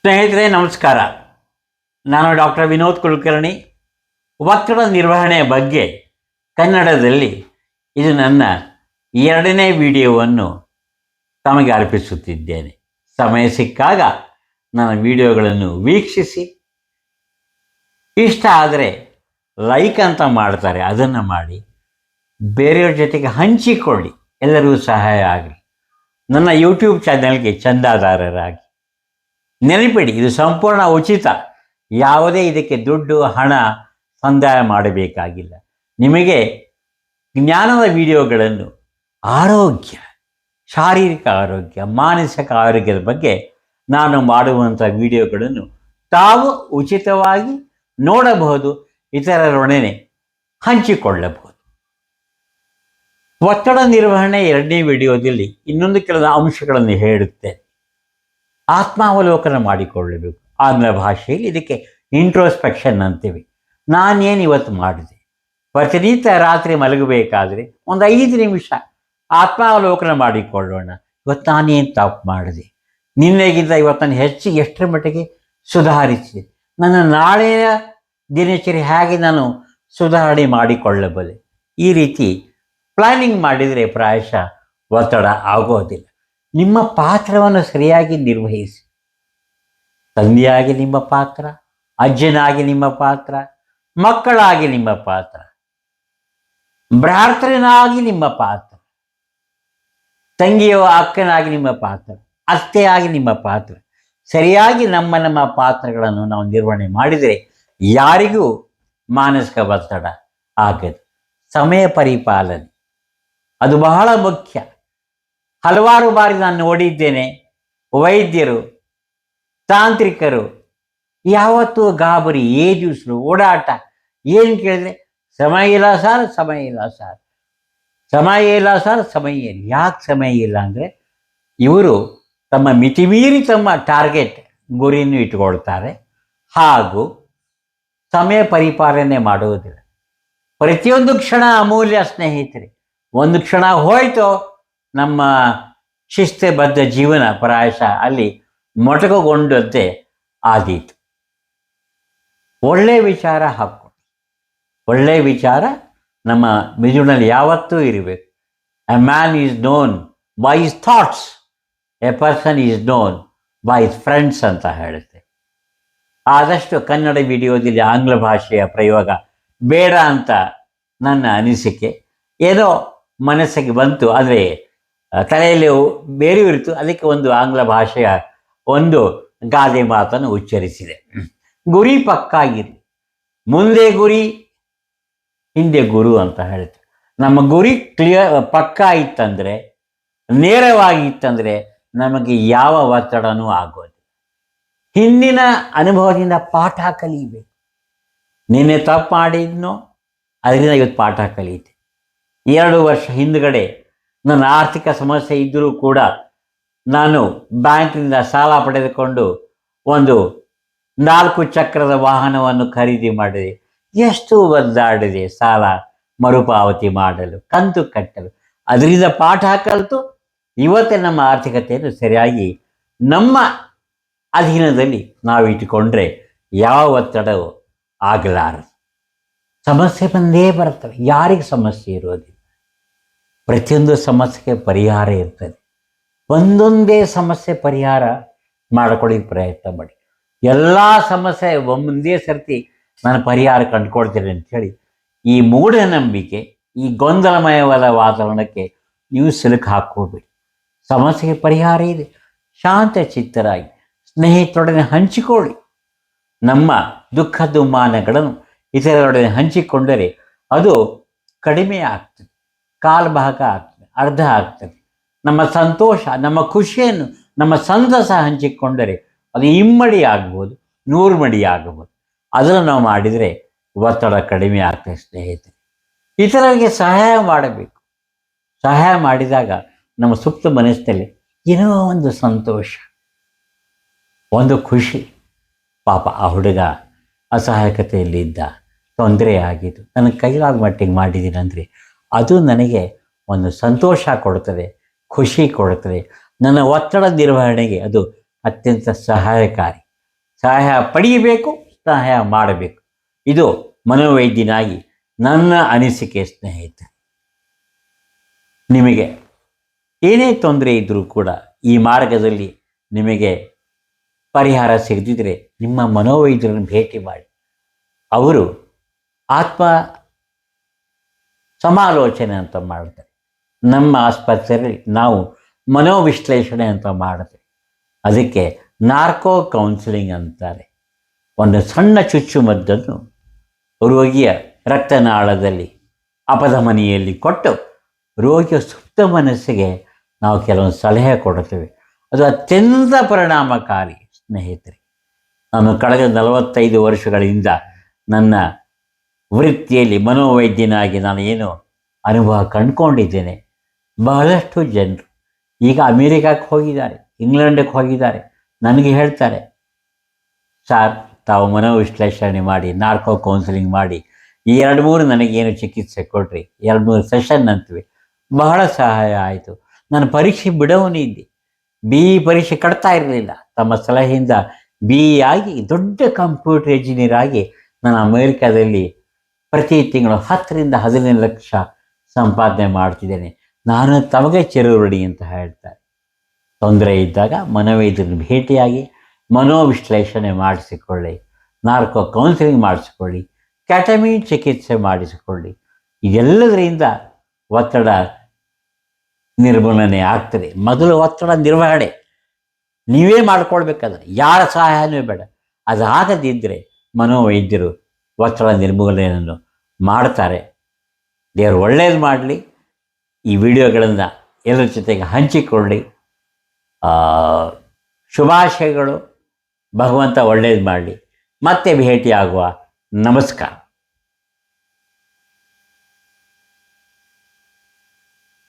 ಸ್ನೇಹಿತರೆ ನಮಸ್ಕಾರ. ನಾನು ಡಾಕ್ಟರ್ ವಿನೋದ್ ಕುಲಕರ್ಣಿ. ಒತ್ತಡ ನಿರ್ವಹಣೆಯ ಬಗ್ಗೆ ಕನ್ನಡದಲ್ಲಿ ಇದು ನನ್ನ 2ನೇ ವಿಡಿಯೋವನ್ನು ತಮಗೆ ಅರ್ಪಿಸುತ್ತಿದ್ದೇನೆ. ಸಮಯ ಸಿಕ್ಕಾಗ ನನ್ನ ವಿಡಿಯೋಗಳನ್ನು ವೀಕ್ಷಿಸಿ, ಇಷ್ಟ ಆದರೆ ಲೈಕ್ ಅಂತ ಮಾಡ್ತಾರೆ, ಅದನ್ನು ಮಾಡಿ ಬೇರೆಯವ್ರ ಜೊತೆಗೆ ಹಂಚಿಕೊಳ್ಳಿ, ಎಲ್ಲರಿಗೂ ಸಹಾಯ ಆಗಲಿ. ನನ್ನ ಯೂಟ್ಯೂಬ್ ಚಾನಲ್ಗೆ ಚಂದಾದಾರರಾಗಿ. ನೆನಪಿಡಿ, ಇದು ಸಂಪೂರ್ಣ ಉಚಿತ. ಯಾವುದೇ ಇದಕ್ಕೆ ದುಡ್ಡು ಹಣ ಸಂದಾಯ ಮಾಡಬೇಕಾಗಿಲ್ಲ. ನಿಮಗೆ ಜ್ಞಾನದ ವಿಡಿಯೋಗಳನ್ನು ಆರೋಗ್ಯ, ಶಾರೀರಿಕ ಆರೋಗ್ಯ, ಮಾನಸಿಕ ಆರೋಗ್ಯದ ಬಗ್ಗೆ ನಾನು ಮಾಡುವಂಥ ವಿಡಿಯೋಗಳನ್ನು ತಾವು ಉಚಿತವಾಗಿ ನೋಡಬಹುದು, ಇತರರೊಡನೆ ಹಂಚಿಕೊಳ್ಳಬಹುದು. ಒತ್ತಡ ನಿರ್ವಹಣೆ 2ನೇ ವಿಡಿಯೋದಲ್ಲಿ ಇನ್ನೊಂದು ಕೆಲವು ಅಂಶಗಳನ್ನು ಹೇಳುತ್ತೇನೆ. ಆತ್ಮಾವಲೋಕನ ಮಾಡಿಕೊಳ್ಳಬೇಕು. ಆಂಗ್ಲ ಭಾಷೆಯಲ್ಲಿ ಇದಕ್ಕೆ ಇಂಟ್ರೋಸ್ಪೆಕ್ಷನ್ ಅಂತೀವಿ. ನಾನೇನು ಇವತ್ತು ಮಾಡಿದೆ, ಪ್ರತಿನಿತ್ಯ ರಾತ್ರಿ ಮಲಗಬೇಕಾದ್ರೆ ಒಂದು 5 ನಿಮಿಷ ಆತ್ಮಾವಲೋಕನ ಮಾಡಿಕೊಳ್ಳೋಣ. ಇವತ್ತು ನಾನೇನು ತಪ್ಪು ಮಾಡಿದೆ, ನಿನ್ನೆಗಿಂತ ಇವತ್ತು ನಾನು ಹೆಚ್ಚು ಎಷ್ಟರ ಮಟ್ಟಿಗೆ ಸುಧಾರಿಸಿದೆ, ನನ್ನ ನಾಳೆಯ ದಿನಚರಿ ಹೇಗೆ ನಾನು ಸುಧಾರಣೆ ಮಾಡಿಕೊಳ್ಳಬಲ್ಲೆ. ಈ ರೀತಿ ಪ್ಲಾನಿಂಗ್ ಮಾಡಿದರೆ ಪ್ರಾಯಶಃ ಒತ್ತಡ ಆಗೋದಿಲ್ಲ. ನಿಮ್ಮ ಪಾತ್ರವನ್ನು ಸರಿಯಾಗಿ ನಿರ್ವಹಿಸಿ. ತಂದೆಯಾಗಿ ನಿಮ್ಮ ಪಾತ್ರ, ಅಜ್ಜನಾಗಿ ನಿಮ್ಮ ಪಾತ್ರ, ಮಕ್ಕಳಾಗಿ ನಿಮ್ಮ ಪಾತ್ರ, ಭ್ರಾತೃನಾಗಿ ನಿಮ್ಮ ಪಾತ್ರ, ತಂಗಿಯೋ ಅಕ್ಕನಾಗಿ ನಿಮ್ಮ ಪಾತ್ರ, ಅತ್ತೆಯಾಗಿ ನಿಮ್ಮ ಪಾತ್ರ. ಸರಿಯಾಗಿ ನಮ್ಮ ಪಾತ್ರಗಳನ್ನು ನಾವು ನಿರ್ವಹಣೆ ಮಾಡಿದರೆ ಯಾರಿಗೂ ಮಾನಸಿಕ ಒತ್ತಡ ಆಗದು. ಸಮಯ ಪರಿಪಾಲನೆ ಅದು ಬಹಳ ಮುಖ್ಯ. ಹಲವಾರು ಬಾರಿ ನಾನು ನೋಡಿದ್ದೇನೆ, ವೈದ್ಯರು, ತಾಂತ್ರಿಕರು ಯಾವತ್ತೂ ಗಾಬರಿ, ಏಜುಸ್ರು, ಓಡಾಟ. ಏನು ಕೇಳಿದ್ರೆ ಸಮಯ ಇಲ್ಲ ಸರ್, ಸಮಯ ಇಲ್ಲ ಸರ್, ಸಮಯ ಇಲ್ಲ ಸರ್, ಸಮಯ ಇಲ್ಲ. ಯಾಕೆ ಸಮಯ ಇಲ್ಲ ಅಂದರೆ ಇವರು ತಮ್ಮ ಮಿತಿಮೀರಿ ತಮ್ಮ ಟಾರ್ಗೆಟ್ ಗುರಿಯನ್ನು ಇಟ್ಕೊಳ್ತಾರೆ, ಹಾಗೂ ಸಮಯ ಪರಿಪಾಲನೆ ಮಾಡುವುದಿಲ್ಲ. ಪ್ರತಿಯೊಂದು ಕ್ಷಣ ಅಮೂಲ್ಯ ಸ್ನೇಹಿತರೆ. ಒಂದು ಕ್ಷಣ ಹೋಯ್ತೋ ನಮ್ಮ ಶಿಸ್ತುಬದ್ಧ ಜೀವನ ಪ್ರಾಯಶಃ ಅಲ್ಲಿ ಮೊಟಕುಗೊಂಡಂತೆ ಆದೀತು. ಒಳ್ಳೆಯ ವಿಚಾರ ಹಾಕ್ಕೊಂಡು, ಒಳ್ಳೆಯ ವಿಚಾರ ನಮ್ಮ ಮೆದುಳಿನಲ್ಲಿ ಯಾವತ್ತೂ ಇರಬೇಕು. A man is known by his thoughts, A person is known by his friends ಅಂತ ಹೇಳುತ್ತೆ. ಆದಷ್ಟು ಕನ್ನಡ ವಿಡಿಯೋದಲ್ಲಿ ಆಂಗ್ಲ ಭಾಷೆಯ ಪ್ರಯೋಗ ಬೇಡ ಅಂತ ನನ್ನ ಅನಿಸಿಕೆ. ಏನೋ ಮನಸ್ಸಿಗೆ ಬಂತು, ಆದರೆ ತಲೆಯಲ್ಲಿ ಬೇರೆ ಇರಿತು, ಅದಕ್ಕೆ ಒಂದು ಆಂಗ್ಲ ಭಾಷೆಯ ಒಂದು ಗಾದೆ ಮಾತನ್ನು ಉಚ್ಚರಿಸಿದೆ. ಗುರಿ ಪಕ್ಕಾ ಇರಿ, ಮುಂದೆ ಗುರಿ ಹಿಂದೆ ಗುರು ಅಂತ ಹೇಳ್ತಾರೆ. ನಮ್ಮ ಗುರಿ ಪಕ್ಕಾ ಇತ್ತಂದರೆ, ನೇರವಾಗಿತ್ತಂದರೆ ನಮಗೆ ಯಾವ ಒತ್ತಡನೂ ಆಗೋದು. ಹಿಂದಿನ ಅನುಭವದಿಂದ ಪಾಠ ಕಲಿಬೇಕು. ನಿನ್ನೆ ತಪ್ಪು ಮಾಡಿದ್ನೋ ಅದರಿಂದ ಇವತ್ತು ಪಾಠ ಕಲಿಯುತ್ತೆ. 2 ವರ್ಷ ಹಿಂದುಗಡೆ ನನ್ನ ಆರ್ಥಿಕ ಸಮಸ್ಯೆ ಇದ್ದರೂ ಕೂಡ ನಾನು ಬ್ಯಾಂಕಿನಿಂದ ಸಾಲ ಪಡೆದುಕೊಂಡು ಒಂದು 4 ಚಕ್ರದ ವಾಹನವನ್ನು ಖರೀದಿ ಮಾಡಿದೆ. ಎಷ್ಟು ಒದ್ದಾಡಿದೆ ಸಾಲ ಮರುಪಾವತಿ ಮಾಡಲು, ಕಂತು ಕಟ್ಟಲು. ಅದರಿಂದ ಪಾಠ ಕಲಿತು ಇವತ್ತೇ ನಮ್ಮ ಆರ್ಥಿಕತೆಯನ್ನು ಸರಿಯಾಗಿ ನಮ್ಮ ಅಧೀನದಲ್ಲಿ ನಾವು ಇಟ್ಟುಕೊಂಡ್ರೆ ಯಾವ ಒತ್ತಡವೂ ಆಗಲಾರದು. ಸಮಸ್ಯೆ ಬಂದೇ ಬರ್ತವೆ, ಯಾರಿಗೆ ಸಮಸ್ಯೆ ಇರೋದಿಲ್ಲ. ಪ್ರತಿಯೊಂದು ಸಮಸ್ಯೆಗೆ ಪರಿಹಾರ ಇರ್ತದೆ. ಒಂದೊಂದೇ ಸಮಸ್ಯೆ ಪರಿಹಾರ ಮಾಡಿಕೊಳ್ಳಿಕ್ಕೆ ಪ್ರಯತ್ನ ಮಾಡಿ. ಎಲ್ಲ ಸಮಸ್ಯೆ ಒಂದೇ ಸರ್ತಿ ನಾನು ಪರಿಹಾರ ಕಂಡುಕೊಳ್ತೇನೆ ಅಂಥೇಳಿ ಈ ಮೂಢನಂಬಿಕೆ, ಈ ಗೊಂದಲಮಯವಾದ ವಾತಾವರಣಕ್ಕೆ ನೀವು ಸಿಲುಕು ಹಾಕೋಬೇಡಿ. ಸಮಸ್ಯೆಗೆ ಪರಿಹಾರ ಇದೆ. ಶಾಂತ ಚಿತ್ತರಾಗಿ ಸ್ನೇಹಿತರೊಡನೆ ಹಂಚಿಕೊಳ್ಳಿ. ನಮ್ಮ ದುಃಖ ದುಮ್ಮಾನಗಳನ್ನು ಇತರರೊಡನೆ ಹಂಚಿಕೊಂಡರೆ ಅದು ಕಡಿಮೆ ಆಗ್ತದೆ, ಕಾಲು ಭಾಗ ಆಗ್ತದೆ, ಅರ್ಧ ಆಗ್ತದೆ. ನಮ್ಮ ಸಂತೋಷ, ನಮ್ಮ ಖುಷಿಯನ್ನು, ನಮ್ಮ ಸಂತಸ ಹಂಚಿಕೊಂಡರೆ ಅದು ಇಮ್ಮಡಿ ಆಗ್ಬೋದು, 100 ಮಡಿ ಆಗಬಹುದು. ಅದನ್ನು ನಾವು ಮಾಡಿದರೆ ಒತ್ತಡ ಕಡಿಮೆ ಆಗ್ತದೆ ಸ್ನೇಹಿತರೆ. ಇತರರಿಗೆ ಸಹಾಯ ಮಾಡಬೇಕು. ಸಹಾಯ ಮಾಡಿದಾಗ ನಮ್ಮ ಸುಪ್ತ ಮನಸ್ಸಿನಲ್ಲಿ ಏನೋ ಒಂದು ಸಂತೋಷ, ಒಂದು ಖುಷಿ. ಪಾಪ ಆ ಹುಡುಗ ಅಸಹಾಯಕತೆಯಲ್ಲಿದ್ದ, ತೊಂದರೆ ಆಗಿದ್ದು, ನನಗೆ ಕೈಲಾದ ಮಟ್ಟಿಗೆ ಮಾಡಿದ್ದೀನಿ ಅಂದರೆ ಅದು ನನಗೆ ಒಂದು ಸಂತೋಷ ಕೊಡುತ್ತದೆ, ಖುಷಿ ಕೊಡುತ್ತದೆ. ನನ್ನ ಒತ್ತಡ ನಿರ್ವಹಣೆಗೆ ಅದು ಅತ್ಯಂತ ಸಹಾಯಕಾರಿ. ಸಹಾಯ ಪಡೆಯಬೇಕು, ಸಹಾಯ ಮಾಡಬೇಕು. ಇದು ಮನೋವೈದ್ಯನಾಗಿ ನನ್ನ ಅನಿಸಿಕೆ ಸ್ನೇಹಿತರೆ. ನಿಮಗೆ ಏನೇ ತೊಂದರೆ ಇದ್ದರೂ ಕೂಡ ಈ ಮಾರ್ಗದಲ್ಲಿ ನಿಮಗೆ ಪರಿಹಾರ ಸಿಗದಿದ್ದರೆ ನಿಮ್ಮ ಮನೋವೈದ್ಯರನ್ನು ಭೇಟಿ ಮಾಡಿ. ಅವರು ಆತ್ಮ ಸಮಾಲೋಚನೆ ಅಂತ ಮಾಡ್ತಾರೆ. ನಮ್ಮ ಆಸ್ಪತ್ರೆಯಲ್ಲಿ ನಾವು ಮನೋವಿಶ್ಲೇಷಣೆ ಅಂತ ಮಾಡ್ತೇವೆ. ಅದಕ್ಕೆ ನಾರ್ಕೋ ಕೌನ್ಸಿಲಿಂಗ್ ಅಂತಾರೆ. ಒಂದು ಸಣ್ಣ ಚುಚ್ಚುಮದ್ದನ್ನು ರೋಗಿಯ ರಕ್ತನಾಳದಲ್ಲಿ ಅಪಧಮನಿಯಲ್ಲಿ ಕೊಟ್ಟು ರೋಗಿಯ ಸುಪ್ತ ಮನಸ್ಸಿಗೆ ನಾವು ಕೆಲವೊಂದು ಸಲಹೆ ಕೊಡುತ್ತೇವೆ. ಅದು ಅತ್ಯಂತ ಪರಿಣಾಮಕಾರಿ ಸ್ನೇಹಿತರೆ. ನಾನು ಕಳೆದ 45 ವರ್ಷಗಳಿಂದ ನನ್ನ ವೃತ್ತಿಯಲ್ಲಿ ಮನೋವೈದ್ಯನಾಗಿ ನಾನು ಏನು ಅನುಭವ ಕಂಡುಕೊಂಡಿದ್ದೇನೆ. ಬಹಳಷ್ಟು ಜನರು ಈಗ ಅಮೇರಿಕಕ್ಕೆ ಹೋಗಿದ್ದಾರೆ, ಇಂಗ್ಲೆಂಡಿಗೆ ಹೋಗಿದ್ದಾರೆ. ನನಗೆ ಹೇಳ್ತಾರೆ, ಸಾರ್ ತಾವು ಮನೋವಿಶ್ಲೇಷಣೆ ಮಾಡಿ, ನಾರ್ಕೋ ಕೌನ್ಸಿಲಿಂಗ್ ಮಾಡಿ, ಈ 2-3 ನನಗೇನು ಚಿಕಿತ್ಸೆ ಕೊಡ್ರಿ, 2-3 ಸೆಷನ್ ಅಂತೀವಿ, ಬಹಳ ಸಹಾಯ ಆಯಿತು. ನಾನು ಪರೀಕ್ಷೆ ಬಿಡೋನಿದ್ದೆ, BE ಪರೀಕ್ಷೆ ಕಟ್ತಾ ಇರಲಿಲ್ಲ. ತಮ್ಮ ಸಲಹೆಯಿಂದ BE ಆಗಿ ದೊಡ್ಡ ಕಂಪ್ಯೂಟರ್ ಇಂಜಿನಿಯರ್ ಆಗಿ ನಾನು ಅಮೇರಿಕಾದಲ್ಲಿ ಪ್ರತಿ ತಿಂಗಳು 10ರಿಂದ 15 ಲಕ್ಷ ಸಂಪಾದನೆ ಮಾಡ್ತಿದ್ದೇನೆ. ನಾನು ತಮಗೆ ಚಿರಋಣಿ ಅಂತ ಹೇಳ್ತಾರೆ. ತೊಂದರೆ ಇದ್ದಾಗ ಮನೋವೈದ್ಯರನ್ನು ಭೇಟಿಯಾಗಿ ಮನೋವಿಶ್ಲೇಷಣೆ ಮಾಡಿಸಿಕೊಳ್ಳಿ, ನಾರ್ಕೋ ಕೌನ್ಸಿಲಿಂಗ್ ಮಾಡಿಸಿಕೊಳ್ಳಿ, ಕ್ಯಾಟಮೀನ್ ಚಿಕಿತ್ಸೆ ಮಾಡಿಸಿಕೊಳ್ಳಿ. ಇದೆಲ್ಲದರಿಂದ ಒತ್ತಡ ನಿರ್ಮೂಲನೆ ಆಗ್ತದೆ. ಮೊದಲು ಒತ್ತಡ ನಿರ್ವಹಣೆ ನೀವೇ ಮಾಡ್ಕೊಳ್ಬೇಕಾದ್ರೆ ಯಾರ ಸಹಾಯನೂ ಬೇಡ. ಅದಾಗದಿದ್ದರೆ ಮನೋವೈದ್ಯರು ಒತ್ತಡ ನಿರ್ಮೂಲನೆಯನ್ನು ಮಾಡ್ತಾರೆ. ದೇವರು ಒಳ್ಳೇದು ಮಾಡಲಿ. ಈ ವಿಡಿಯೋಗಳನ್ನು ಎಲ್ಲರ ಜೊತೆಗೆ ಹಂಚಿಕೊಳ್ಳಿ. ಶುಭಾಶಯಗಳು. ಭಗವಂತ ಒಳ್ಳೇದು ಮಾಡಲಿ. ಮತ್ತೆ ಭೇಟಿಯಾಗುವ. ನಮಸ್ಕಾರ.